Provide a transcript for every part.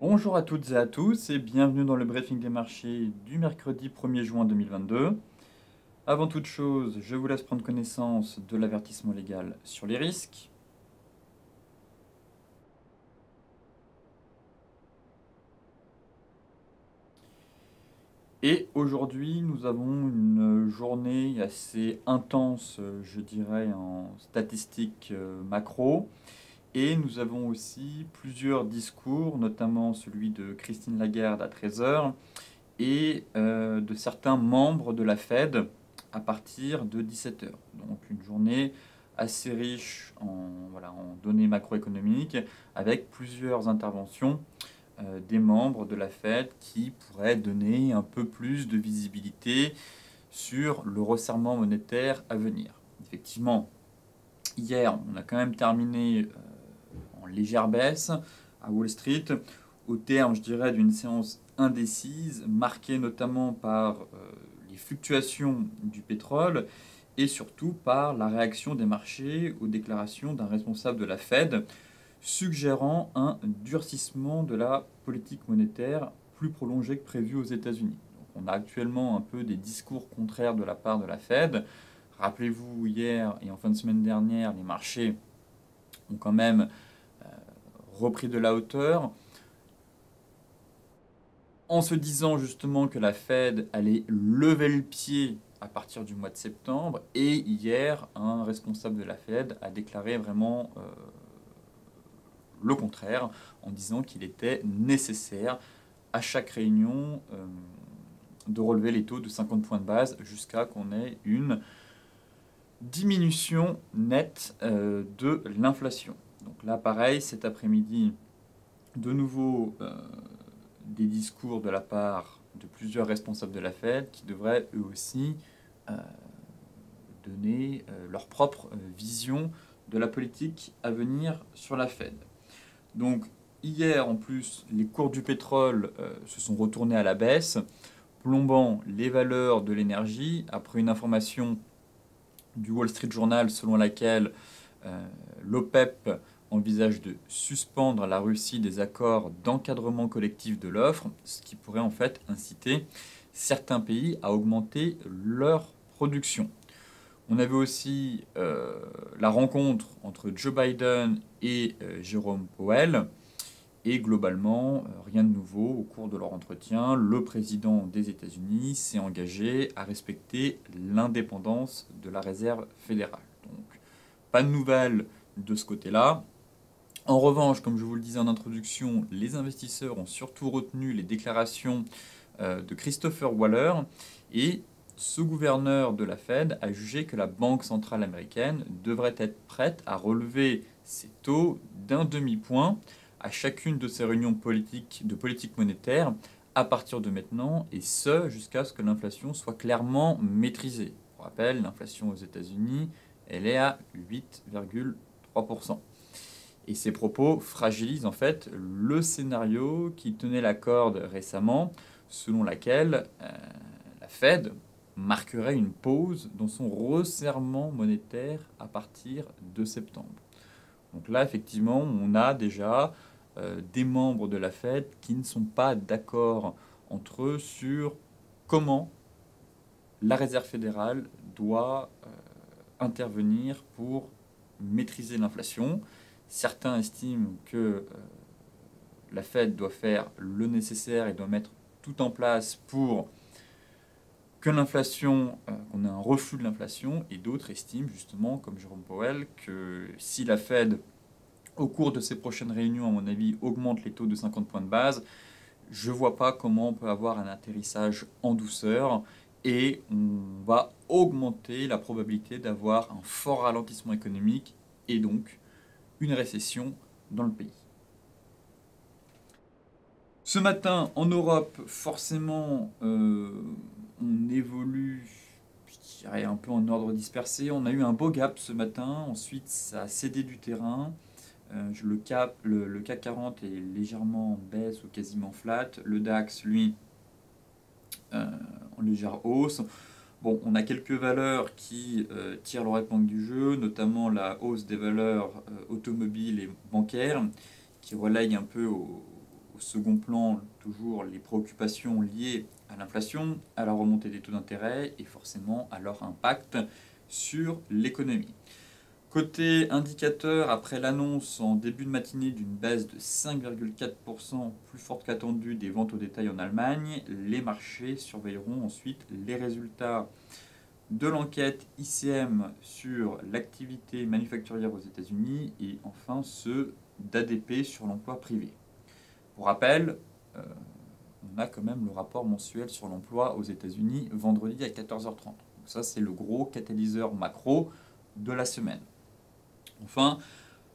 Bonjour à toutes et à tous et bienvenue dans le briefing des marchés du mercredi 1er juin 2022. Avant toute chose, je vous laisse prendre connaissance de l'avertissement légal sur les risques. Et aujourd'hui, nous avons une journée assez intense, je dirais, en statistiques macro. Et nous avons aussi plusieurs discours, notamment celui de Christine Lagarde à 13 heures et de certains membres de la Fed à partir de 17 heures. Donc une journée assez riche en données macroéconomiques avec plusieurs interventions des membres de la Fed qui pourraient donner un peu plus de visibilité sur le resserrement monétaire à venir. Effectivement, hier, on a quand même terminé en légère baisse à Wall Street, au terme, je dirais, d'une séance indécise, marquée notamment par les fluctuations du pétrole et surtout par la réaction des marchés aux déclarations d'un responsable de la Fed suggérant un durcissement de la politique monétaire plus prolongé que prévu aux États-Unis. Donc, on a actuellement un peu des discours contraires de la part de la Fed. Rappelez-vous, hier et en fin de semaine dernière, les marchés ont quand même repris de la hauteur en se disant justement que la Fed allait lever le pied à partir du mois de septembre. Et hier, un responsable de la Fed a déclaré vraiment le contraire en disant qu'il était nécessaire à chaque réunion de relever les taux de 50 points de base jusqu'à qu'on ait une diminution nette de l'inflation. Donc là, pareil, cet après-midi, de nouveau des discours de la part de plusieurs responsables de la Fed qui devraient eux aussi donner leur propre vision de la politique à venir sur la Fed. Donc hier en plus, les cours du pétrole se sont retournés à la baisse, plombant les valeurs de l'énergie après une information du Wall Street Journal selon laquelle l'OPEP envisage de suspendre la Russie des accords d'encadrement collectif de l'offre, ce qui pourrait en fait inciter certains pays à augmenter leur production. On avait aussi la rencontre entre Joe Biden et Jérôme Powell. Et globalement, rien de nouveau. Au cours de leur entretien, le président des États-Unis s'est engagé à respecter l'indépendance de la Réserve fédérale. Donc, pas de nouvelles de ce côté-là. En revanche, comme je vous le disais en introduction, les investisseurs ont surtout retenu les déclarations de Christopher Waller et ce gouverneur de la Fed a jugé que la Banque centrale américaine devrait être prête à relever ses taux d'un demi-point à chacune de ses réunions de politique monétaire à partir de maintenant, et ce jusqu'à ce que l'inflation soit clairement maîtrisée. Pour rappel, l'inflation aux États-Unis, elle est à 8,3%. Et ces propos fragilisent en fait le scénario qui tenait la corde récemment, selon laquelle la Fed marquerait une pause dans son resserrement monétaire à partir de septembre. Donc là, effectivement, on a déjà des membres de la Fed qui ne sont pas d'accord entre eux sur comment la Réserve fédérale doit intervenir pour maîtriser l'inflation. Certains estiment que la Fed doit faire le nécessaire et doit mettre tout en place pour que l'inflation, qu'on ait un reflux de l'inflation, et d'autres estiment justement, comme Jérôme Powell, que si la Fed, au cours de ses prochaines réunions, à mon avis, augmente les taux de 50 points de base, je ne vois pas comment on peut avoir un atterrissage en douceur et on va augmenter la probabilité d'avoir un fort ralentissement économique et donc une récession dans le pays. Ce matin, en Europe, forcément, on évolue, je dirais, un peu en ordre dispersé. On a eu un beau gap ce matin, ensuite ça a cédé du terrain. Le CAC 40 est légèrement en baisse ou quasiment flat. Le DAX, lui, en légère hausse. Bon, on a quelques valeurs qui tirent leur épingle du jeu, notamment la hausse des valeurs automobiles et bancaires, qui relayent un peu au second plan, toujours les préoccupations liées à l'inflation, à la remontée des taux d'intérêt et forcément à leur impact sur l'économie. Côté indicateur, après l'annonce en début de matinée d'une baisse de 5,4% plus forte qu'attendue des ventes au détail en Allemagne, les marchés surveilleront ensuite les résultats de l'enquête ICM sur l'activité manufacturière aux États-Unis et enfin ceux d'ADP sur l'emploi privé. Pour rappel, on a quand même le rapport mensuel sur l'emploi aux États-Unis vendredi à 14h30. Donc ça, c'est le gros catalyseur macro de la semaine. Enfin,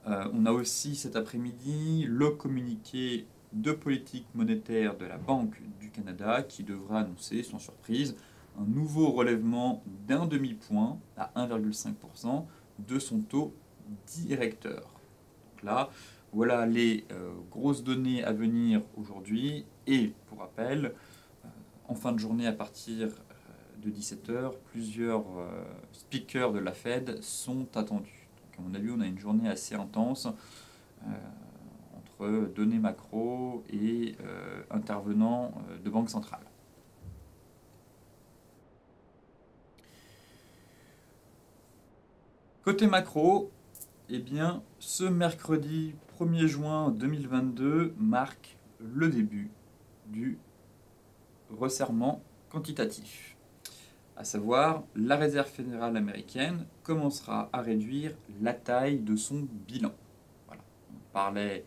on a aussi cet après-midi le communiqué de politique monétaire de la Banque du Canada qui devra annoncer, sans surprise, un nouveau relèvement d'un demi-point à 1,5% de son taux directeur. Donc là, voilà les grosses données à venir aujourd'hui. Et pour rappel, en fin de journée à partir de 17h, plusieurs speakers de la Fed sont attendus. Donc à mon avis, on a une journée assez intense entre données macro et intervenants de banque centrale. Côté macro, eh bien, ce mercredi 1er juin 2022 marque le début du resserrement quantitatif. À savoir, la Réserve fédérale américaine commencera à réduire la taille de son bilan. Voilà. On parlait,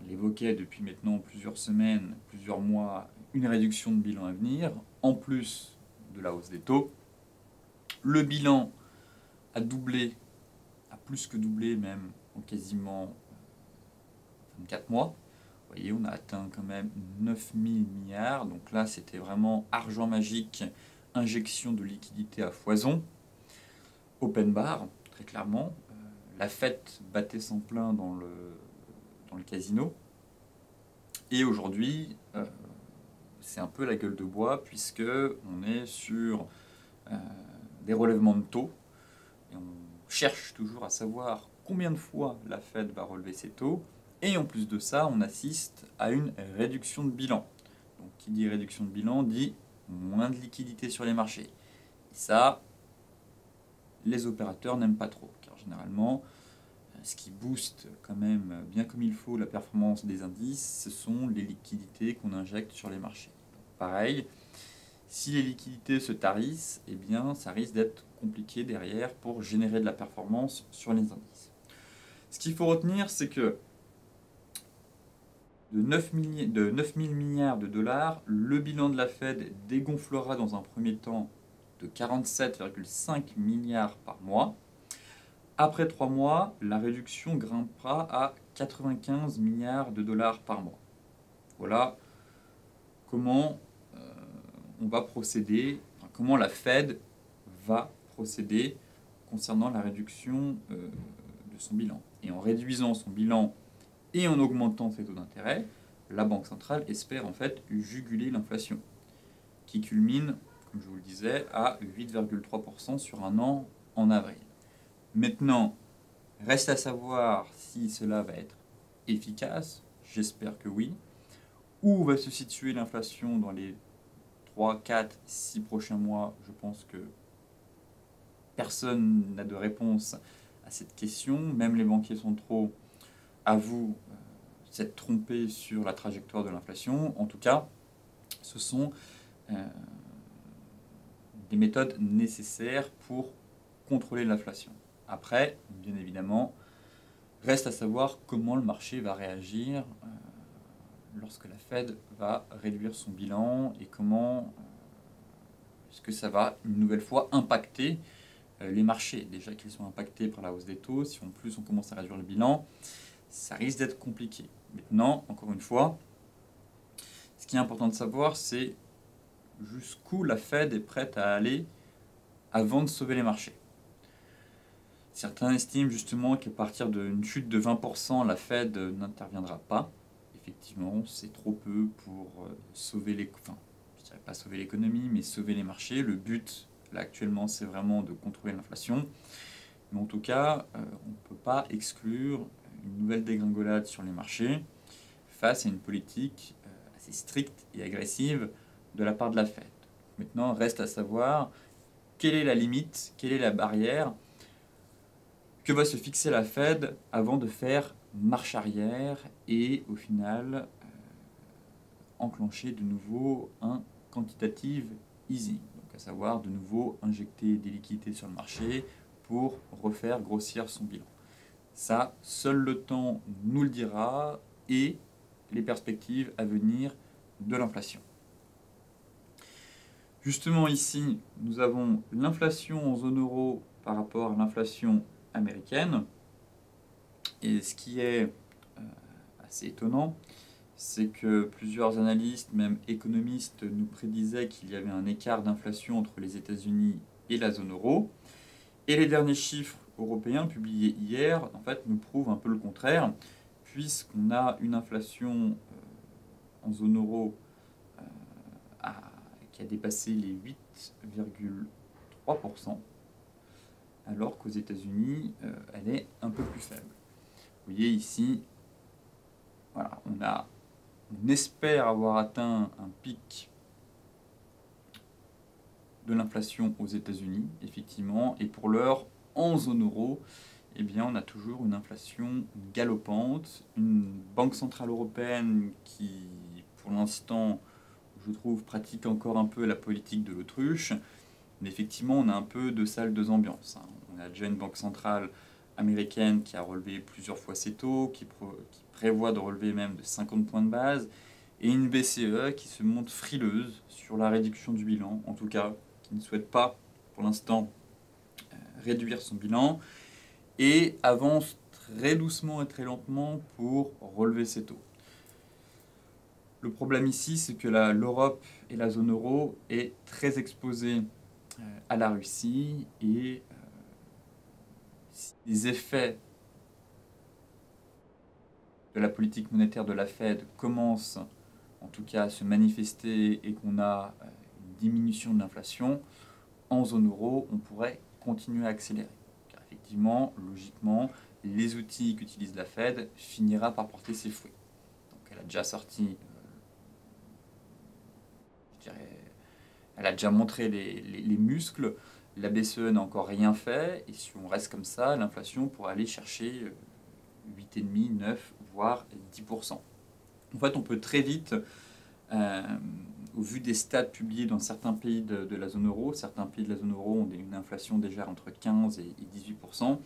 l'évoquait depuis maintenant plusieurs semaines, plusieurs mois, une réduction de bilan à venir, en plus de la hausse des taux. Le bilan a doublé, a plus que doublé même en quasiment 24 mois. Vous voyez, on a atteint quand même 9 000 milliards. Donc là, c'était vraiment argent magique, injection de liquidité à foison. Open bar, très clairement. La fête battait son plein dans le casino. Et aujourd'hui, c'est un peu la gueule de bois puisque on est sur des relèvements de taux. Et on cherche toujours à savoir combien de fois la Fed va relever ses taux. Et en plus de ça, on assiste à une réduction de bilan. Donc qui dit réduction de bilan dit moins de liquidité sur les marchés. Et ça, les opérateurs n'aiment pas trop, car généralement, ce qui booste quand même bien comme il faut la performance des indices, ce sont les liquidités qu'on injecte sur les marchés. Donc, pareil, si les liquidités se tarissent, eh bien, ça risque d'être compliqué derrière pour générer de la performance sur les indices. Ce qu'il faut retenir, c'est que de 9 000 milliards de dollars, le bilan de la Fed dégonflera dans un premier temps de 47,5 milliards par mois. Après 3 mois, la réduction grimpera à 95 milliards de dollars par mois. Voilà comment on va procéder, comment la Fed va procéder concernant la réduction de son bilan. Et en réduisant son bilan et en augmentant ses taux d'intérêt, la Banque centrale espère en fait juguler l'inflation, qui culmine, comme je vous le disais, à 8,3% sur un an en avril. Maintenant, reste à savoir si cela va être efficace, j'espère que oui. Où va se situer l'inflation dans les 3, 4, 6 prochains mois? Je pense que personne n'a de réponse à cette question, même les banquiers centraux avouent s'être trompés sur la trajectoire de l'inflation. En tout cas, ce sont des méthodes nécessaires pour contrôler l'inflation. Après, bien évidemment, reste à savoir comment le marché va réagir lorsque la Fed va réduire son bilan et comment est-ce que ça va une nouvelle fois impacter les marchés. Déjà qu'ils sont impactés par la hausse des taux, si en plus on commence à réduire le bilan, ça risque d'être compliqué. Maintenant, encore une fois, ce qui est important de savoir, c'est jusqu'où la Fed est prête à aller avant de sauver les marchés. Certains estiment justement qu'à partir d'une chute de 20%, la Fed n'interviendra pas. Effectivement, c'est trop peu pour sauver je dirais pas sauver l'économie, mais sauver les marchés. Le but, là actuellement, c'est vraiment de contrôler l'inflation. Mais en tout cas, on ne peut pas exclure une nouvelle dégringolade sur les marchés face à une politique assez stricte et agressive de la part de la Fed. Maintenant, reste à savoir quelle est la limite, quelle est la barrière que va se fixer la Fed avant de faire marche arrière et au final enclencher de nouveau un quantitative easing, donc à savoir de nouveau injecter des liquidités sur le marché pour refaire grossir son bilan. Ça, seul le temps nous le dira et les perspectives à venir de l'inflation. Justement ici, nous avons l'inflation en zone euro par rapport à l'inflation américaine. Et ce qui est assez étonnant, c'est que plusieurs analystes, même économistes, nous prédisaient qu'il y avait un écart d'inflation entre les États-Unis et la zone euro. Et les derniers chiffres européens publiés hier, en fait, nous prouvent un peu le contraire, puisqu'on a une inflation en zone euro qui a dépassé les 8,3%, alors qu'aux États-Unis, elle est un peu plus faible. Vous voyez ici, voilà, on espère avoir atteint un pic de l'inflation aux États-Unis, effectivement, et pour l'heure, en zone euro, eh bien, on a toujours une inflation galopante, une banque centrale européenne qui, pour l'instant, je trouve, pratique encore un peu la politique de l'autruche, mais effectivement, on a un peu de salles, deux ambiances. On a déjà une banque centrale américaine qui a relevé plusieurs fois ses taux, qui prévoit de relever même de 50 points de base, et une BCE qui se montre frileuse sur la réduction du bilan, en tout cas, qui ne souhaite pas, pour l'instant, réduire son bilan, et avance très doucement et très lentement pour relever ses taux. Le problème ici, c'est que l'Europe et la zone euro est très exposée à la Russie et les effets de la politique monétaire de la Fed commencent en tout cas à se manifester et qu'on a une diminution de l'inflation, en zone euro, on pourrait continuer à accélérer. Car effectivement, logiquement, les outils qu'utilise la Fed finira par porter ses fruits. Donc elle a déjà sorti, elle a déjà montré les muscles. La BCE n'a encore rien fait, et si on reste comme ça, l'inflation pourrait aller chercher 8,5, 9, voire 10%. En fait, on peut très vite, au vu des stats publiés dans certains pays de la zone euro, certains pays de la zone euro ont une inflation déjà entre 15 et 18%,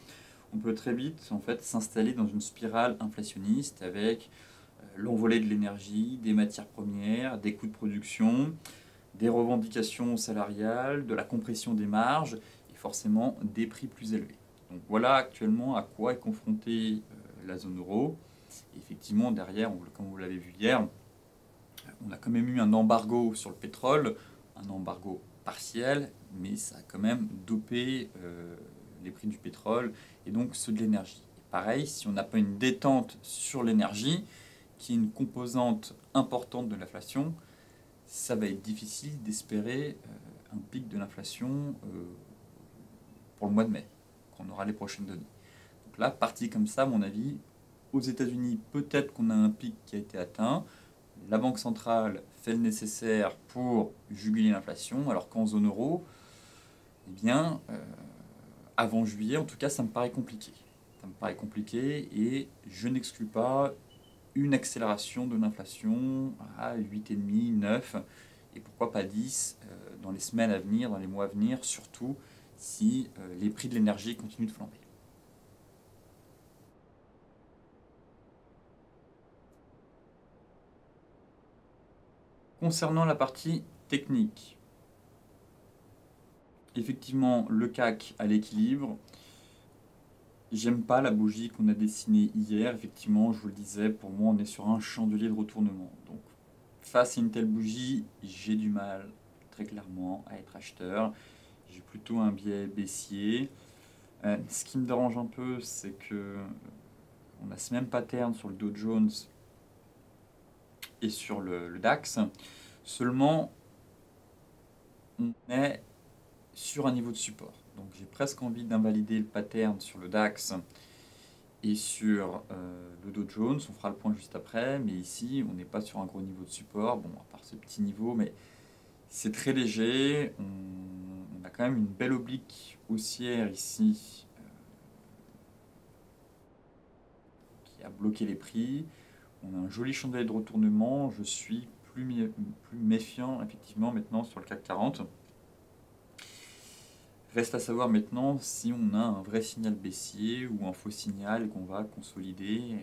on peut très vite en fait, s'installer dans une spirale inflationniste avec l'envolée de l'énergie, des matières premières, des coûts de production, des revendications salariales, de la compression des marges et forcément des prix plus élevés. Donc voilà actuellement à quoi est confrontée la zone euro. Et effectivement, derrière, comme vous l'avez vu hier, on a quand même eu un embargo sur le pétrole, un embargo partiel, mais ça a quand même dopé les prix du pétrole et donc ceux de l'énergie. Pareil, si on n'a pas une détente sur l'énergie, qui est une composante importante de l'inflation, ça va être difficile d'espérer un pic de l'inflation pour le mois de mai, quand on aura les prochaines données. Donc là, parti comme ça, à mon avis, aux États-Unis, peut-être qu'on a un pic qui a été atteint. La Banque centrale fait le nécessaire pour juguler l'inflation, alors qu'en zone euro, eh bien, avant juillet, en tout cas, ça me paraît compliqué. Ça me paraît compliqué et je n'exclus pas une accélération de l'inflation à 8,5, 9, et pourquoi pas 10 dans les semaines à venir, dans les mois à venir, surtout si les prix de l'énergie continuent de flamber. Concernant la partie technique, effectivement, le CAC à l'équilibre. J'aime pas la bougie qu'on a dessinée hier. Effectivement, je vous le disais, pour moi, on est sur un chandelier de retournement. Donc, face à une telle bougie, j'ai du mal, très clairement, à être acheteur. J'ai plutôt un biais baissier. Ce qui me dérange un peu, c'est que on a ce même pattern sur le Dow Jones et sur le DAX. Seulement, on est sur un niveau de support. Donc j'ai presque envie d'invalider le pattern sur le DAX Et sur le Dow Jones, on fera le point juste après, mais ici, on n'est pas sur un gros niveau de support, bon, à part ce petit niveau, mais c'est très léger. On a quand même une belle oblique haussière ici qui a bloqué les prix. On a un joli chandelier de retournement. Je suis plus méfiant, effectivement, maintenant sur le CAC 40. Reste à savoir maintenant si on a un vrai signal baissier ou un faux signal qu'on va consolider,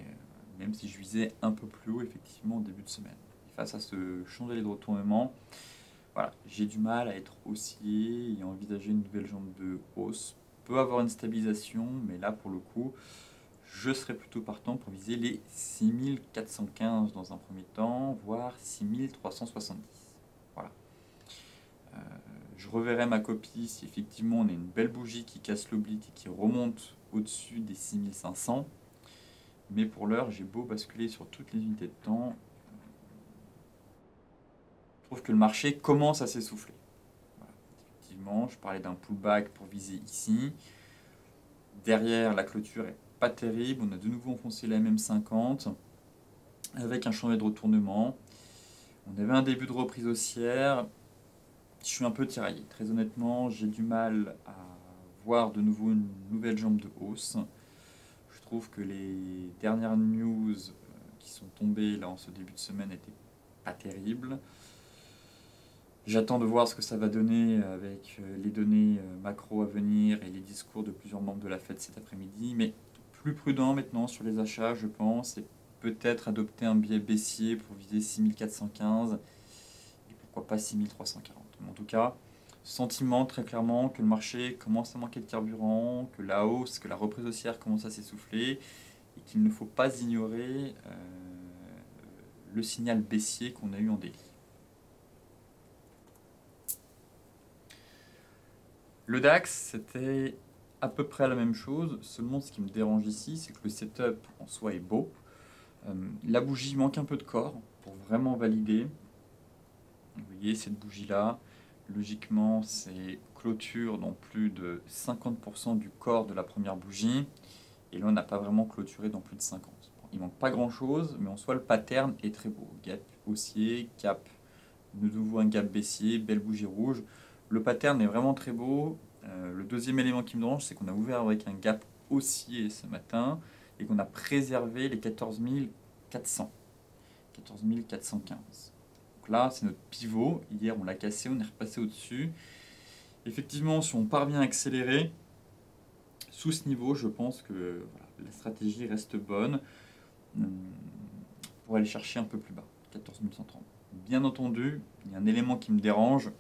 même si je visais un peu plus haut, effectivement, au début de semaine. Et face à ce chandelier de retournement, voilà, j'ai du mal à être haussier et à envisager une nouvelle jambe de hausse. Peut avoir une stabilisation, mais là, pour le coup, je serais plutôt partant pour viser les 6415 dans un premier temps, voire 6370. Voilà. Je reverrai ma copie si effectivement on a une belle bougie qui casse l'oblique et qui remonte au-dessus des 6500. Mais pour l'heure, j'ai beau basculer sur toutes les unités de temps, je trouve que le marché commence à s'essouffler. Voilà. Effectivement, je parlais d'un pullback pour viser ici. Derrière, la clôture est pas terrible. On a de nouveau enfoncé la MM50 avec un chantier de retournement. On avait un début de reprise haussière. Je suis un peu tiraillé. Très honnêtement, j'ai du mal à voir de nouveau une nouvelle jambe de hausse. Je trouve que les dernières news qui sont tombées là en ce début de semaine n'étaient pas terribles. J'attends de voir ce que ça va donner avec les données macro à venir et les discours de plusieurs membres de la Fed cet après-midi. Mais plus prudent maintenant sur les achats, je pense, et peut-être adopter un biais baissier pour viser 6415 et pourquoi pas 6340. Mais en tout cas, sentiment très clairement que le marché commence à manquer de carburant, que la hausse, que la reprise haussière commence à s'essouffler et qu'il ne faut pas ignorer le signal baissier qu'on a eu en délit. Le DAX, c'était à peu près la même chose, seulement ce qui me dérange ici, c'est que le setup en soi est beau. La bougie manque un peu de corps pour vraiment valider. Vous voyez cette bougie-là, logiquement, c'est clôture dans plus de 50% du corps de la première bougie. Et là, on n'a pas vraiment clôturé dans plus de 50. Bon, il manque pas grand-chose, mais en soi, le pattern est très beau. Gap haussier, cap, de nouveau un gap baissier, belle bougie rouge. Le pattern est vraiment très beau. Le deuxième élément qui me dérange, c'est qu'on a ouvert avec un gap haussier ce matin et qu'on a préservé les 14 400, 14 415. Donc là, c'est notre pivot. Hier, on l'a cassé, on est repassé au-dessus. Effectivement, si on parvient à accélérer sous ce niveau, je pense que voilà, la stratégie reste bonne pour aller chercher un peu plus bas, 14 130. Bien entendu, il y a un élément qui me dérange,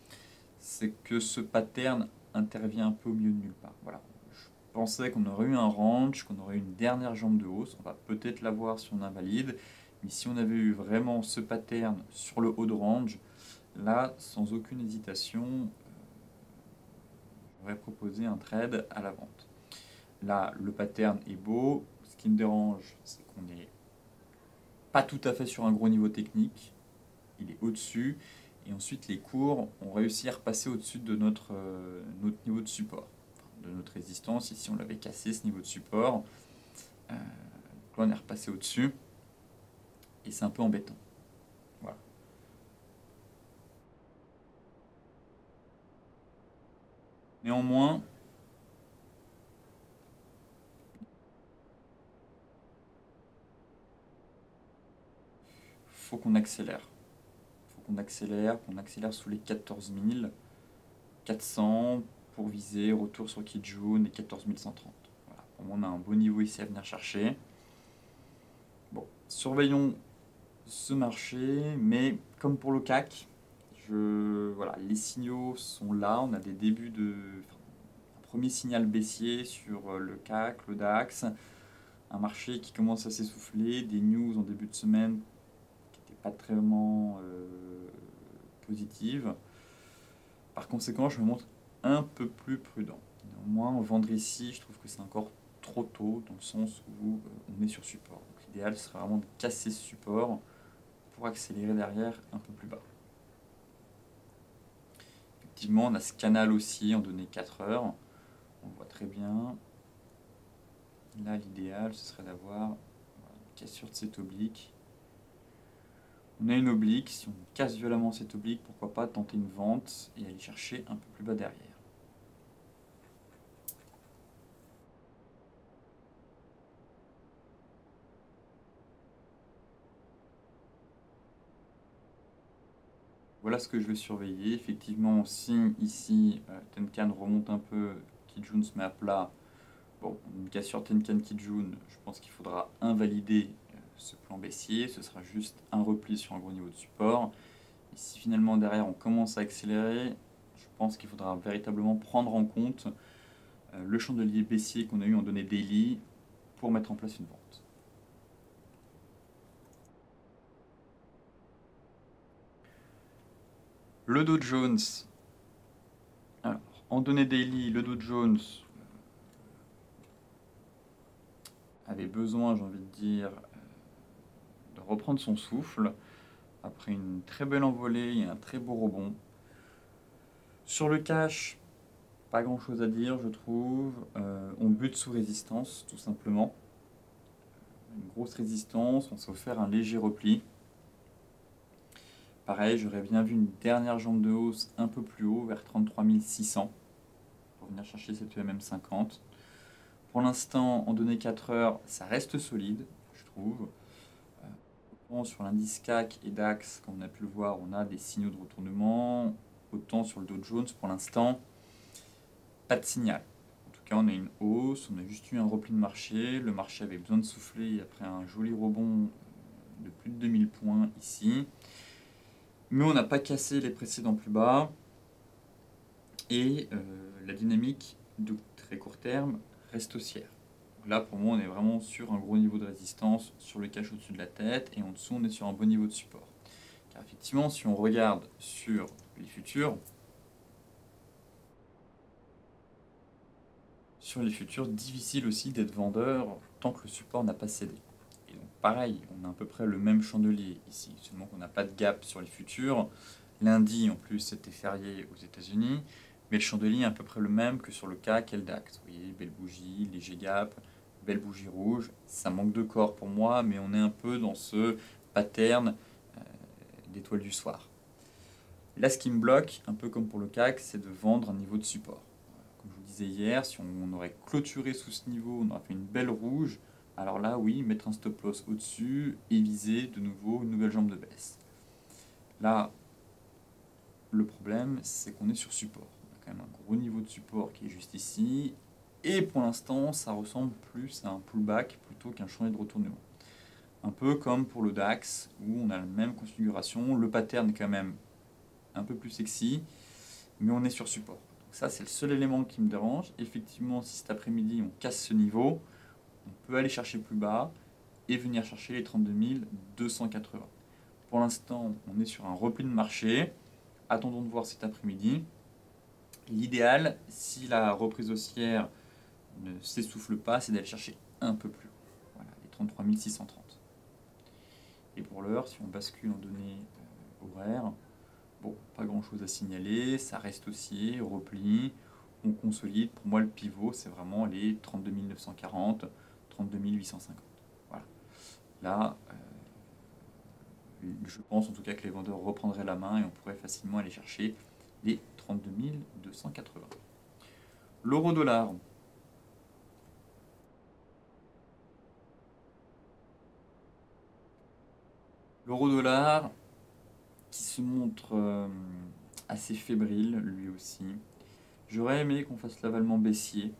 c'est que ce pattern intervient un peu au milieu de nulle part. Voilà. Je pensais qu'on aurait eu un range, qu'on aurait eu une dernière jambe de hausse. On va peut-être la voir si on invalide. Mais si on avait eu vraiment ce pattern sur le haut de range, là, sans aucune hésitation, j'aurais proposé un trade à la vente. Là, le pattern est beau. Ce qui me dérange, c'est qu'on n'est pas tout à fait sur un gros niveau technique. Il est au-dessus. Et ensuite, les cours ont réussi à repasser au-dessus de notre niveau de support, de notre résistance. Ici, on l'avait cassé, ce niveau de support. Donc là, on est repassé au-dessus. Et c'est un peu embêtant. Voilà. Néanmoins, faut qu'on accélère. Qu'on accélère sous les 14 400 pour viser retour sur Kijun et 14 130. Voilà. Pour moi, on a un beau niveau ici à venir chercher. Bon, surveillons ce marché, mais comme pour le CAC, voilà, les signaux sont là. On a des débuts un premier signal baissier sur le CAC, le DAX, un marché qui commence à s'essouffler, des news en début de semaine qui n'étaient pas très vraiment positives. Par conséquent, je me montre un peu plus prudent. Néanmoins, vendre ici, je trouve que c'est encore trop tôt, dans le sens où on est sur support. Donc l'idéal serait vraiment de casser ce support pour accélérer derrière un peu plus bas. Effectivement, on a ce canal aussi en données 4 heures. On voit très bien. Là, l'idéal, ce serait d'avoir une cassure de cette oblique. On a une oblique, si on casse violemment cette oblique, pourquoi pas tenter une vente et aller chercher un peu plus bas derrière. Voilà ce que je vais surveiller. Effectivement, si ici Tenkan remonte un peu, Kijun se met à plat, bon, une cassure Tenkan Kijun, je pense qu'il faudra invalider ce plan baissier. Ce sera juste un repli sur un gros niveau de support. Et si finalement derrière on commence à accélérer, je pense qu'il faudra véritablement prendre en compte le chandelier baissier qu'on a eu en données daily pour mettre en place une vente. Le Dow Jones. Alors, en données daily, le Dow Jones avait besoin, j'ai envie de dire, de reprendre son souffle après une très belle envolée et un très beau rebond. Sur le cash, pas grand chose à dire, je trouve. On bute sous résistance, tout simplement. Une grosse résistance, on s'est offert un léger repli. Pareil, j'aurais bien vu une dernière jambe de hausse un peu plus haut, vers 33 600, pour venir chercher cette EMM50. Pour l'instant, en données 4 heures, ça reste solide, je trouve. Sur l'indice CAC et DAX, comme on a pu le voir, on a des signaux de retournement. Autant sur le Dow Jones, pour l'instant, pas de signal. En tout cas, on a une hausse, on a juste eu un repli de marché. Le marché avait besoin de souffler après un joli rebond de plus de 2000 points ici. Mais on n'a pas cassé les précédents plus bas. Et la dynamique de très court terme reste haussière. Là, pour moi, on est vraiment sur un gros niveau de résistance sur le cash au-dessus de la tête, et en dessous, on est sur un bon niveau de support. Car effectivement, si on regarde sur les futurs, difficile aussi d'être vendeur tant que le support n'a pas cédé. Et donc pareil, on a à peu près le même chandelier ici, seulement qu'on n'a pas de gap sur les futurs. Lundi, en plus, c'était férié aux États-Unis, mais le chandelier est à peu près le même que sur le CAC et le DAX. Vous voyez, belle bougie, léger gap, belle bougie rouge. Ça manque de corps pour moi, mais on est un peu dans ce pattern d'étoile du soir. Et là, ce qui me bloque, un peu comme pour le CAC, c'est de vendre un niveau de support. Comme je vous disais hier, si on aurait clôturé sous ce niveau, on aurait fait une belle rouge. Alors là, oui, mettre un stop loss au-dessus et viser de nouveau une nouvelle jambe de baisse. Là, le problème, c'est qu'on est sur support. On a quand même un gros niveau de support qui est juste ici. Et pour l'instant, ça ressemble plus à un pullback plutôt qu'un changement de retournement. Un peu comme pour le DAX, où on a la même configuration. Le pattern est quand même un peu plus sexy, mais on est sur support. Donc ça, c'est le seul élément qui me dérange. Effectivement, si cet après-midi, on casse ce niveau, on peut aller chercher plus bas et venir chercher les 32 280. Pour l'instant, on est sur un repli de marché. Attendons de voir cet après-midi. L'idéal, si la reprise haussière ne s'essouffle pas, c'est d'aller chercher un peu plus haut. Voilà, les 33 630. Et pour l'heure, si on bascule en données horaires, bon, pas grand chose à signaler, ça reste haussier, repli, on consolide. Pour moi, le pivot, c'est vraiment les 32 940, 32 850. Voilà. Là, je pense en tout cas que les vendeurs reprendraient la main et on pourrait facilement aller chercher les 32 280. L'euro-dollar. L'euro-dollar qui se montre assez fébrile lui aussi. J'aurais aimé qu'on fasse l'avalement baissier.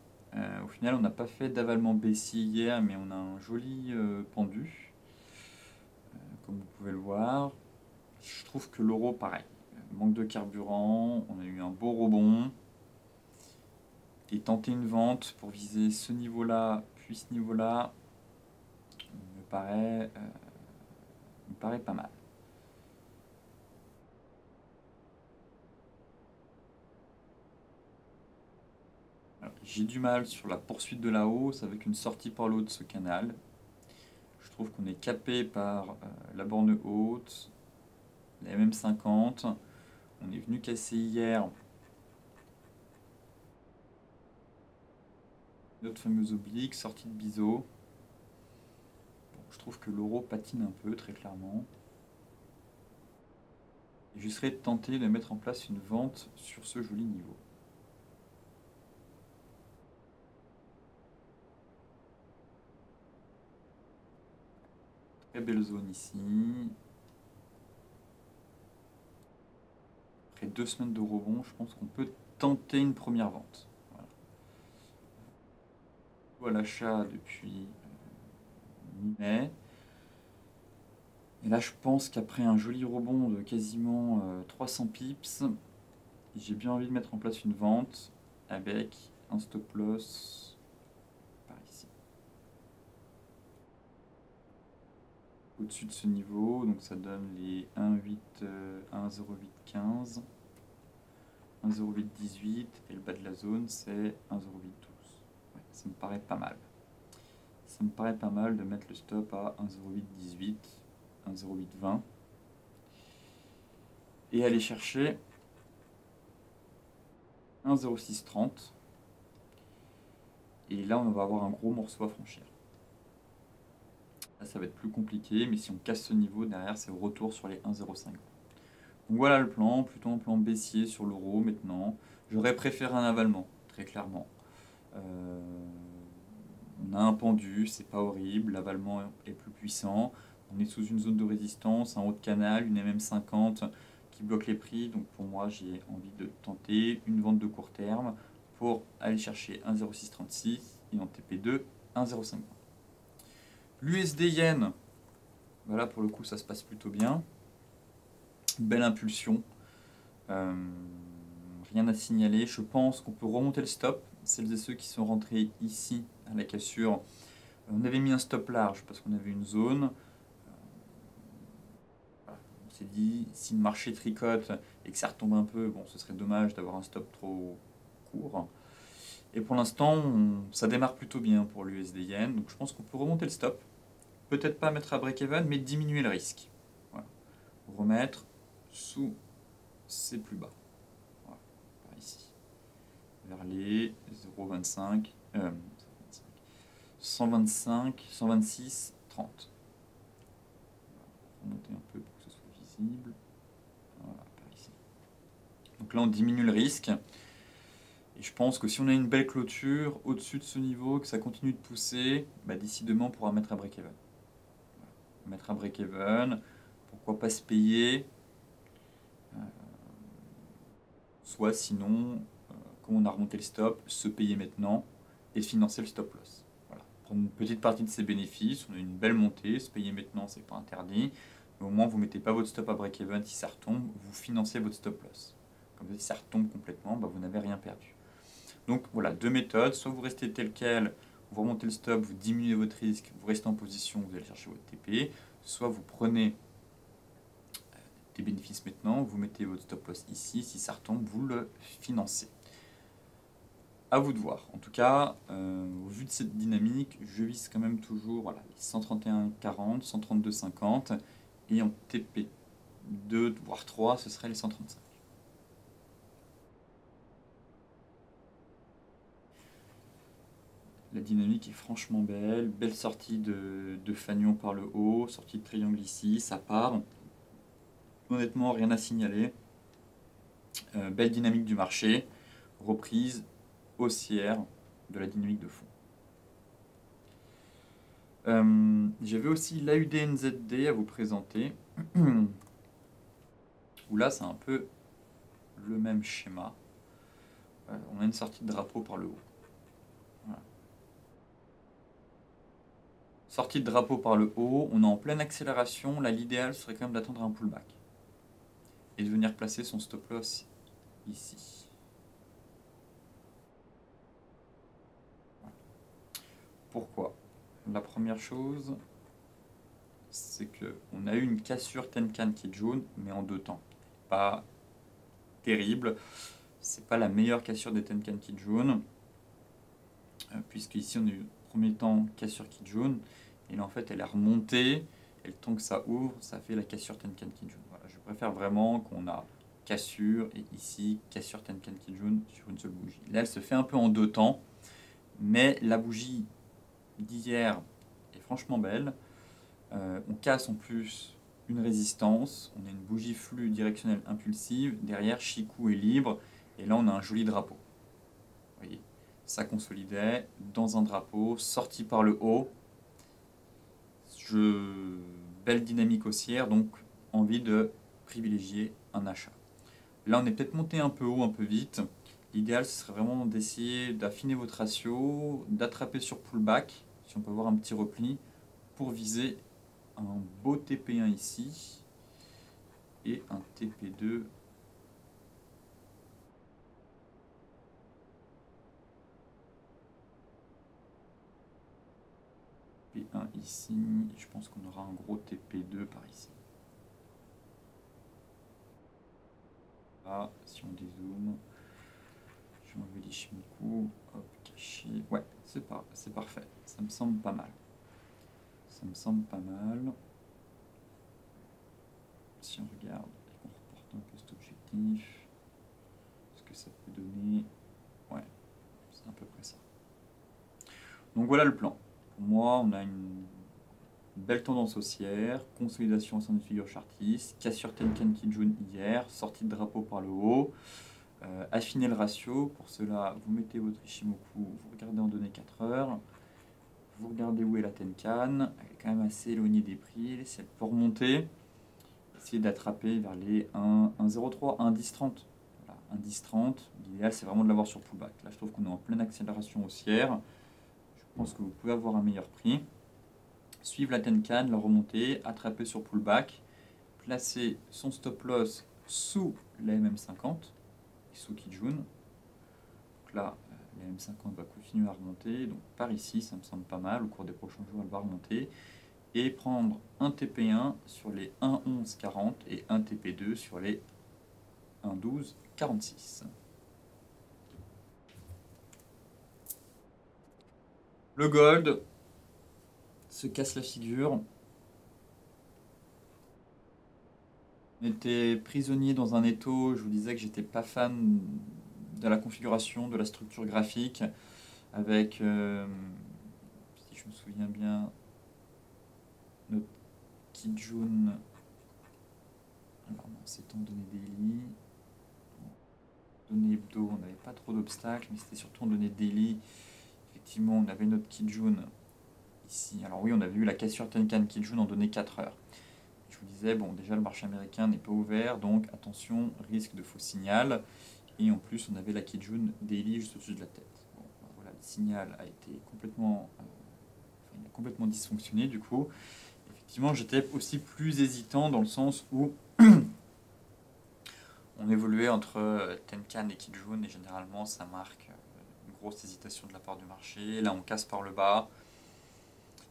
Au final, on n'a pas fait d'avalement baissier hier, mais on a un joli pendu, comme vous pouvez le voir. Je trouve que l'euro, pareil, manque de carburant, on a eu un beau rebond. Et tenter une vente pour viser ce niveau-là, puis ce niveau-là, me paraît pas mal. J'ai du mal sur la poursuite de la hausse avec une sortie par le haut de ce canal. Je trouve qu'on est capé par la borne haute, la MM50. On est venu casser hier Notre fameuse oblique, sortie de biseau. Bon, je trouve que l'euro patine un peu, très clairement. Et je serais tenté de mettre en place une vente sur ce joli niveau. Très belle zone ici. Après 2 semaines de rebond, je pense qu'on peut tenter une première vente. Voilà l'achat depuis mi-mai. Et là, je pense qu'après un joli rebond de quasiment 300 pips, j'ai bien envie de mettre en place une vente avec un stop loss par ici. Au-dessus de ce niveau, donc ça donne les 1,08, 1,0815, 1,0818 et le bas de la zone c'est 1,0812. Ouais, ça me paraît pas mal. Ça me paraît pas mal de mettre le stop à 1,0818, 1,0820 et aller chercher 1,0630. Et là, on va avoir un gros morceau à franchir. Là, ça va être plus compliqué, mais si on casse ce niveau, derrière, c'est retour sur les 1,05. Donc voilà le plan, plutôt un plan baissier sur l'euro maintenant. J'aurais préféré un avalement, très clairement. On a un pendu, c'est pas horrible, l'avalement est plus puissant. On est sous une zone de résistance, un haut de canal, une MM50 qui bloque les prix. Donc pour moi, j'ai envie de tenter une vente de court terme pour aller chercher 1,0636 et en TP2, 1,0520. L'USD Yen, voilà pour le coup ça se passe plutôt bien. Belle impulsion. Rien à signaler. Je pense qu'on peut remonter le stop. Celles et ceux qui sont rentrés ici à la cassure, on avait mis un stop large parce qu'on avait une zone. Voilà. On s'est dit, si le marché tricote et que ça retombe un peu, bon, ce serait dommage d'avoir un stop trop court. Et pour l'instant, ça démarre plutôt bien pour l'USD Yen. Donc je pense qu'on peut remonter le stop. Peut-être pas mettre à break-even, mais diminuer le risque. Voilà. Remettre sous ses plus bas. Voilà, par ici. Vers les 0,25, 125, 126, 30. Remonter un peu pour que ce soit visible. Voilà, par ici. Donc là, on diminue le risque. Et je pense que si on a une belle clôture au-dessus de ce niveau, que ça continue de pousser, bah, d'ici demain, on pourra mettre un break-even. Voilà. Mettre un break-even, pourquoi pas se payer, soit sinon, comme on a remonté le stop, se payer maintenant et financer le stop loss. Voilà. Prendre une petite partie de ses bénéfices, on a une belle montée, se payer maintenant, c'est pas interdit. Mais au moins, vous ne mettez pas votre stop à break-even si ça retombe, vous financez votre stop loss. Comme ça, si ça retombe complètement, bah, vous n'avez rien perdu. Donc voilà, deux méthodes. Soit vous restez tel quel, vous remontez le stop, vous diminuez votre risque, vous restez en position, vous allez chercher votre TP. Soit vous prenez des bénéfices maintenant, vous mettez votre stop loss ici, si ça retombe, vous le financez. À vous de voir. En tout cas, au vu de cette dynamique, je vise quand même toujours voilà, les 131,40, 132,50 et en TP2, voire 3, ce serait les 135. La dynamique est franchement belle. Belle sortie de fanion par le haut, sortie de triangle ici, ça part. Honnêtement, rien à signaler. Belle dynamique du marché, reprise haussière de la dynamique de fond. J'avais aussi l'AUDNZD à vous présenter, où là c'est un peu le même schéma. On a une sortie de drapeau par le haut. Voilà. Sortie de drapeau par le haut, on est en pleine accélération. Là, l'idéal serait quand même d'attendre un pullback et de venir placer son stop loss ici. Voilà. Pourquoi? La première chose, c'est qu'on a eu une cassure Tenkan qui est jaune, mais en 2 temps. Pas terrible. C'est pas la meilleure cassure des Tenkan qui jaune, puisque ici on a eu premier temps cassure qui jaune, et là en fait elle est remontée, et le temps que ça ouvre, ça fait la cassure Tenkan qui jaune. Voilà, je préfère vraiment qu'on a cassure, et ici cassure Tenkan qui jaune sur une seule bougie. Là elle se fait un peu en 2 temps, Mais la bougie d'hier est franchement belle. On casse en plus une résistance. On a une bougie flux directionnelle impulsive. Derrière, Chikou est libre. Et là, on a un joli drapeau. Vous voyez, ça consolidait dans un drapeau, sorti par le haut. Belle dynamique haussière, donc envie de privilégier un achat. Là, on est peut-être monté un peu haut, un peu vite. L'idéal, ce serait vraiment d'essayer d'affiner votre ratio, d'attraper sur pullback, si on peut voir un petit repli, pour viser un beau TP1 ici et un TP2 P1 ici. Je pense qu'on aura un gros TP2 par ici. Là, si on dézoome, je vais enlever l'Ishimoku, hop, caché. Ouais, c'est parfait. Ça me semble pas mal. Ça me semble pas mal. Si on regarde et qu'on reporte un peu cet objectif, ce que ça peut donner, ouais, c'est à peu près ça. Donc voilà le plan. Pour moi, on a une belle tendance haussière, consolidation au sein d'une figure chartiste, cassure Tenkan Kijun hier, sortie de drapeau par le haut, affiner le ratio. Pour cela, vous mettez votre Ishimoku, vous regardez en données 4 heures, vous regardez où est la Tenkan, elle est quand même assez éloignée des prix, si elle peut remonter, essayez d'attraper vers les 1,03, 1,1030. Voilà, 1,1030, l'idéal c'est vraiment de l'avoir sur pullback. Là je trouve qu'on est en pleine accélération haussière, je pense que vous pouvez avoir un meilleur prix. Suivre la Tenkan, la remonter, attraper sur pullback, placer son stop loss sous la MM50 et sous Kijun. Donc là, la MM50 va continuer à remonter, donc par ici, ça me semble pas mal. Au cours des prochains jours, elle va remonter. Et prendre un TP1 sur les 1,1140 et un TP2 sur les 1,1246. Le gold se casse la figure. On était prisonnier dans un étau. Je vous disais que j'étais pas fan de la configuration, de la structure graphique, avec, si je me souviens bien, notre Kijun. Alors non, c'est en données daily. Données hebdo, on n'avait pas trop d'obstacles, mais c'était surtout en données daily. Effectivement, on avait notre Kijun ici. Alors oui, on avait eu la cassure Tenkan Kijun en données 4 heures. Je vous disais, bon, déjà le marché américain n'est pas ouvert, donc attention, risque de faux signal. Et en plus, on avait la Kijun daily juste au-dessus de la tête. Bon, ben voilà, le signal a été complètement, il a complètement dysfonctionné du coup. Effectivement, j'étais aussi plus hésitant dans le sens où on évoluait entre Tenkan et Kijun et généralement ça marque une grosse hésitation de la part du marché. Là, on casse par le bas.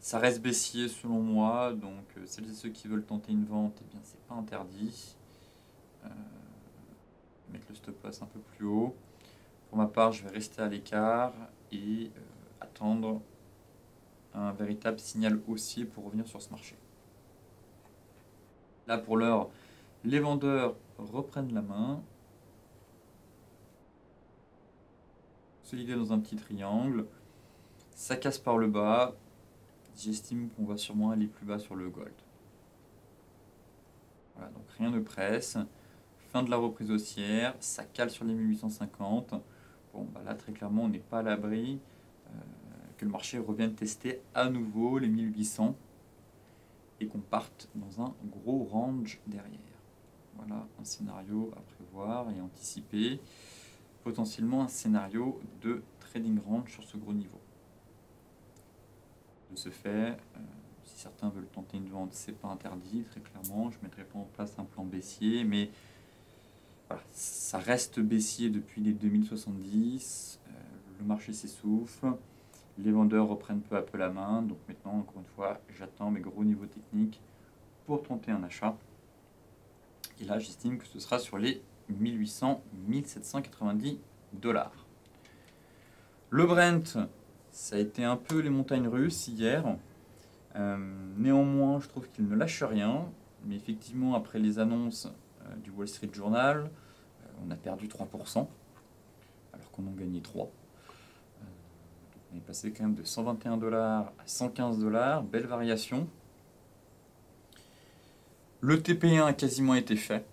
Ça reste baissier selon moi, donc celles et ceux qui veulent tenter une vente, eh bien c'est pas interdit. Mettre le stop loss un peu plus haut. Pour ma part, je vais rester à l'écart et attendre un véritable signal haussier pour revenir sur ce marché. Là, pour l'heure, les vendeurs reprennent la main. Solider dans un petit triangle. Ça casse par le bas. J'estime qu'on va sûrement aller plus bas sur le gold. Voilà, donc rien ne presse. Fin de la reprise haussière, ça cale sur les 1850. Bon, bah là, très clairement, on n'est pas à l'abri que le marché revienne tester à nouveau les 1800 et qu'on parte dans un gros range derrière. Voilà un scénario à prévoir et anticiper. Potentiellement un scénario de trading range sur ce gros niveau. De ce fait, si certains veulent tenter une vente, c'est pas interdit, très clairement. Je ne mettrai pas en place un plan baissier, mais voilà, ça reste baissier depuis les 2070. Le marché s'essouffle. Les vendeurs reprennent peu à peu la main. Donc maintenant, encore une fois, j'attends mes gros niveaux techniques pour tenter un achat. Et là, j'estime que ce sera sur les 1800-1790 dollars. Le Brent, ça a été un peu les montagnes russes hier. Néanmoins, je trouve qu'il ne lâche rien. Mais effectivement, après les annonces du Wall Street Journal, on a perdu 3%, alors qu'on en gagnait 3%. Donc On est passé quand même de 121 $ à 115 $, belle variation. Le TP1 a quasiment été fait.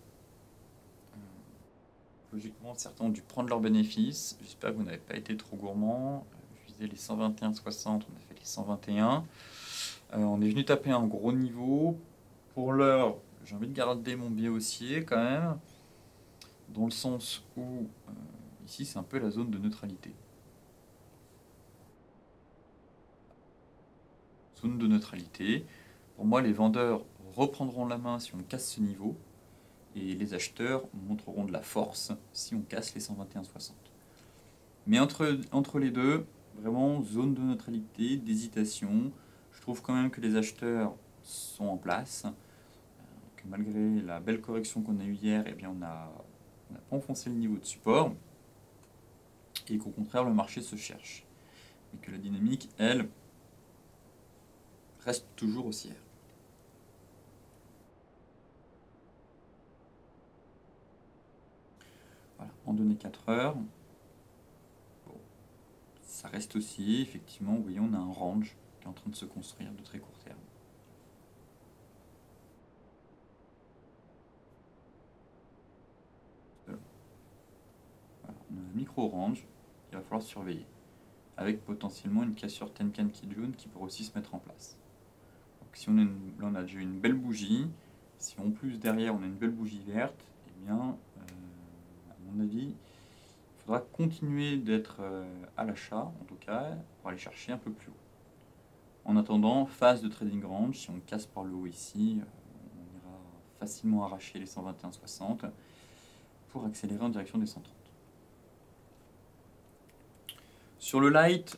Logiquement, certains ont dû prendre leurs bénéfices. J'espère que vous n'avez pas été trop gourmand. Je visais les 121,60, on a fait les 121. On est venu taper un gros niveau. Pour l'heure, j'ai envie de garder mon biais haussier quand même, dans le sens où ici c'est un peu la zone de neutralité. Zone de neutralité. Pour moi, les vendeurs reprendront la main si on casse ce niveau, et les acheteurs montreront de la force si on casse les 121,60. Mais entre les deux, vraiment zone de neutralité, d'hésitation. Je trouve quand même que les acheteurs sont en place, que malgré la belle correction qu'on a eue hier, eh bien on n'a pas enfoncé le niveau de support, et qu'au contraire le marché se cherche. Et que la dynamique, elle, reste toujours haussière. Voilà, en données 4 heures, bon, ça reste aussi, effectivement, vous voyez, on a un range qui est en train de se construire de très court terme. Voilà, on a un micro-range qu'il va falloir surveiller, avec potentiellement une cassure Tenkan Kijun qui pourrait aussi se mettre en place. Donc si on a là on a déjà une belle bougie, si en plus derrière on a une belle bougie verte, eh bien, à mon avis, il faudra continuer d'être à l'achat, en tout cas, pour aller chercher un peu plus haut. En attendant, phase de trading range, si on casse par le haut ici, on ira facilement arracher les 121,60 pour accélérer en direction des 130. Sur le light,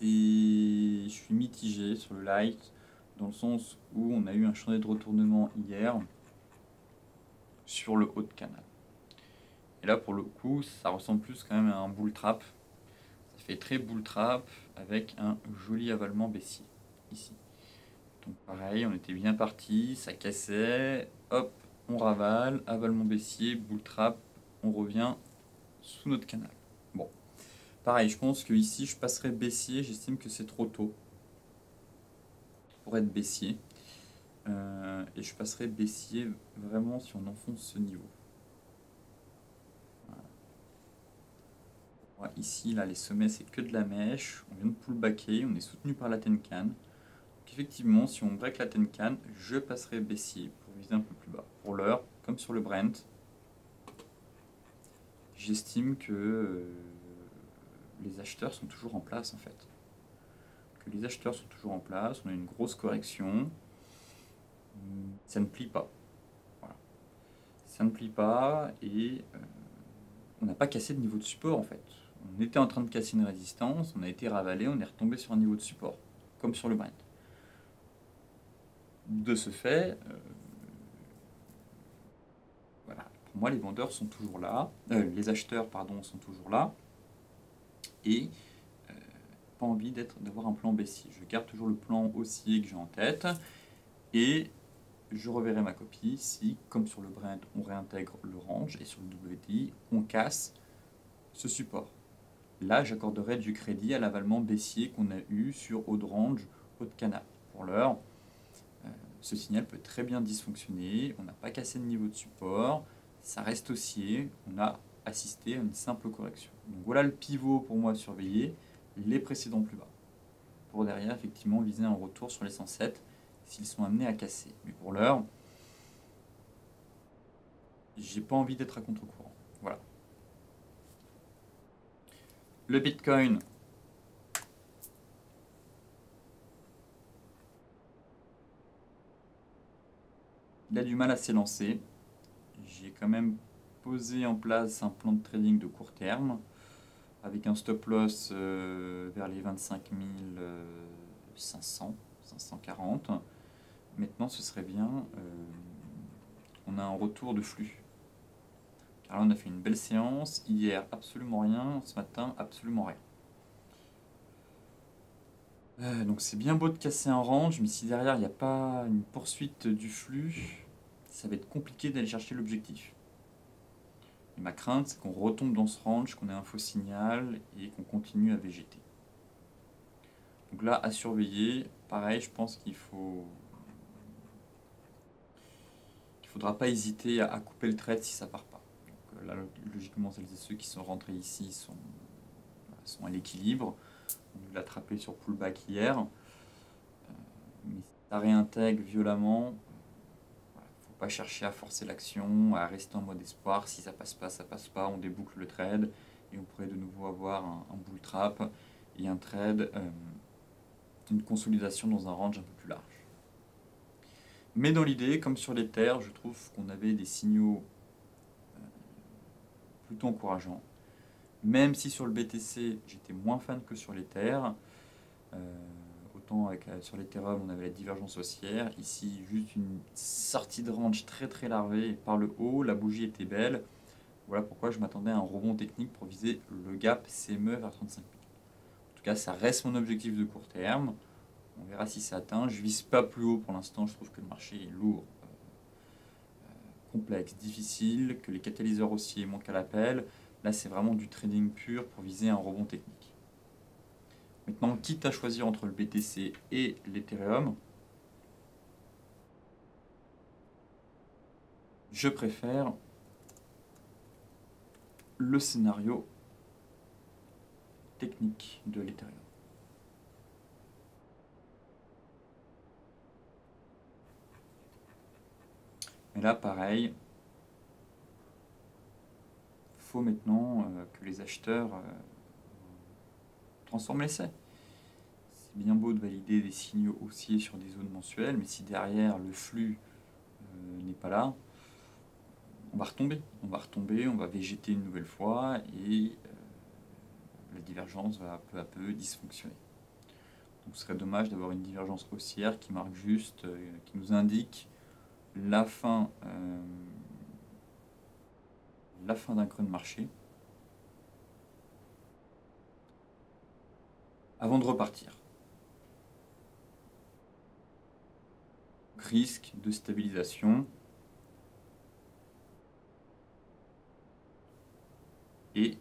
je suis mitigé sur le light, dans le sens où on a eu un chantier de retournement hier sur le haut de canal. Et là, pour le coup, ça ressemble plus quand même à un bull trap. Ça fait très bull trap avec un joli avalement baissier, ici. Donc pareil, on était bien parti, ça cassait, hop, on ravale, avalement baissier, bull trap, on revient sous notre canal. Bon, pareil, je pense que ici je passerai baissier, j'estime que c'est trop tôt pour être baissier. Et je passerai baissier vraiment si on enfonce ce niveau. Voilà. Ici, là, les sommets, c'est que de la mèche. On vient de pullbacker, on est soutenu par la Tenkan. Donc effectivement, si on break la Tenkan, je passerai baissier pour viser un peu plus bas. Pour l'heure, comme sur le Brent, j'estime que les acheteurs sont toujours en place en fait. Que les acheteurs sont toujours en place, on a une grosse correction, ça ne plie pas. Voilà. Ça ne plie pas et on n'a pas cassé de niveau de support en fait. On était en train de casser une résistance, on a été ravalé, on est retombé sur un niveau de support, comme sur le Brent. De ce fait, voilà, pour moi les vendeurs sont toujours là, les acheteurs pardon sont toujours là, et pas envie d'avoir un plan baissier. Je garde toujours le plan haussier que j'ai en tête, et je reverrai ma copie si, comme sur le Brent, on réintègre le range, et sur le WTI, on casse ce support. Là, j'accorderai du crédit à l'avalement baissier qu'on a eu sur haut de range, haut de canal. Pour l'heure, ce signal peut très bien dysfonctionner, on n'a pas cassé de niveau de support, ça reste haussier, on a assisté à une simple correction. Donc voilà le pivot pour moi à surveiller, les précédents plus bas. Pour derrière, effectivement, viser un retour sur les 107 s'ils sont amenés à casser. Mais pour l'heure, j'ai pas envie d'être à contre-courant. Voilà. Le Bitcoin, il a du mal à s'élancer. J'ai quand même posé en place un plan de trading de court terme avec un stop loss vers les 25 500, 540. Maintenant, ce serait bien, on a un retour de flux. Car là, on a fait une belle séance. Hier, absolument rien. Ce matin, absolument rien. Donc c'est bien beau de casser un range, mais si derrière il n'y a pas une poursuite du flux, ça va être compliqué d'aller chercher l'objectif. Et ma crainte, c'est qu'on retombe dans ce range, qu'on ait un faux signal et qu'on continue à végéter. Donc là, à surveiller, pareil, je pense qu'il faudra pas hésiter à couper le trade si ça part pas. Donc là, logiquement, celles et ceux qui sont rentrés ici sont à l'équilibre. On a dû l'attraper sur pullback hier. Mais si ça réintègre violemment, faut pas chercher à forcer l'action, à rester en mode espoir. Si ça passe pas, on déboucle le trade et on pourrait de nouveau avoir un bull trap et un trade, une consolidation dans un range un peu plus large. Mais dans l'idée, comme sur l'Ether, je trouve qu'on avait des signaux plutôt encourageants. Même si sur le BTC, j'étais moins fan que sur l'Ether. Autant sur l'Ethereum, on avait la divergence haussière. Ici, juste une sortie de range très très larvée. Et par le haut, la bougie était belle. Voilà pourquoi je m'attendais à un rebond technique pour viser le gap CME vers 35 000. En tout cas, ça reste mon objectif de court terme. On verra si c'est atteint. Je ne vise pas plus haut pour l'instant. Je trouve que le marché est lourd, complexe, difficile, que les catalyseurs haussiers manquent à l'appel. Là, c'est vraiment du trading pur pour viser un rebond technique. Maintenant, quitte à choisir entre le BTC et l'Ethereum, je préfère le scénario technique de l'Ethereum. Mais là, pareil, il faut maintenant que les acheteurs transforment l'essai. C'est bien beau de valider des signaux haussiers sur des zones mensuelles, mais si derrière le flux n'est pas là, on va retomber. On va végéter une nouvelle fois et la divergence va peu à peu dysfonctionner. Donc ce serait dommage d'avoir une divergence haussière qui marque juste, qui nous indique la fin d'un creux de marché avant de repartir. Donc, risque de stabilisation et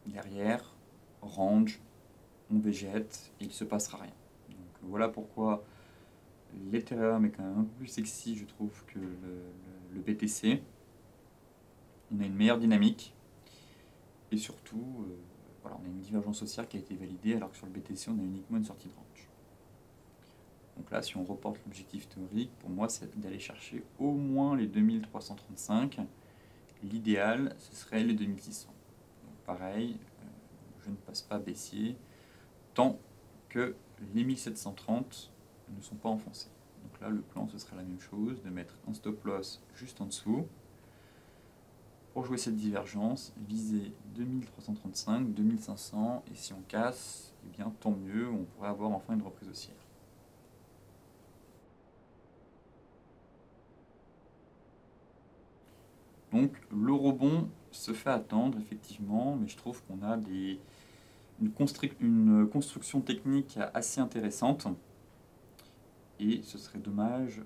derrière range, on végète et il ne se passera rien. Donc voilà pourquoi l'Ethereum est quand même un peu plus sexy, je trouve, que le BTC. On a une meilleure dynamique et surtout, voilà, on a une divergence haussière qui a été validée alors que sur le BTC, on a uniquement une sortie de range. Donc là, si on reporte l'objectif théorique, pour moi, c'est d'aller chercher au moins les 2335. L'idéal, ce serait les 2600. Donc pareil, je ne passe pas baissier tant que les 1730 ne sont pas enfoncés. Donc là, le plan, ce serait la même chose, de mettre un stop loss juste en dessous. Pour jouer cette divergence, viser 2335, 2500, et si on casse, eh bien tant mieux, on pourrait avoir enfin une reprise haussière. Donc le rebond se fait attendre effectivement, mais je trouve qu'on a une construction technique assez intéressante et ce serait dommage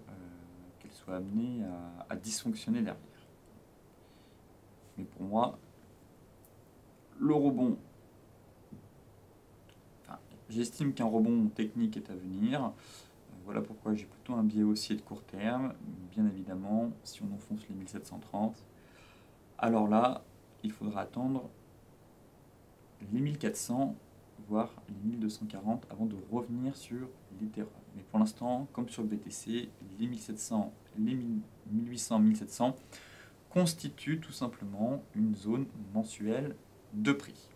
qu'elle soit amenée à dysfonctionner derrière. Mais pour moi, le rebond, j'estime qu'un rebond technique est à venir. Voilà pourquoi j'ai plutôt un biais haussier de court terme. Bien évidemment, si on enfonce les 1730, alors là, il faudra attendre les 1400, voire les 1240 avant de revenir sur l'Ethereum. Mais pour l'instant, comme sur le BTC, les 1700, les 1800, 1700 constituent tout simplement une zone mensuelle de prix.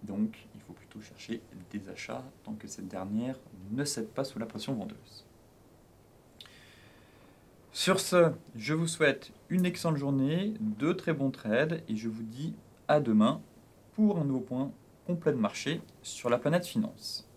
Donc, il faut plutôt chercher des achats tant que cette dernière ne cède pas sous la pression vendeuse. Sur ce, je vous souhaite une excellente journée, de très bons trades et je vous dis à demain pour un nouveau point complet de marché sur la planète finance.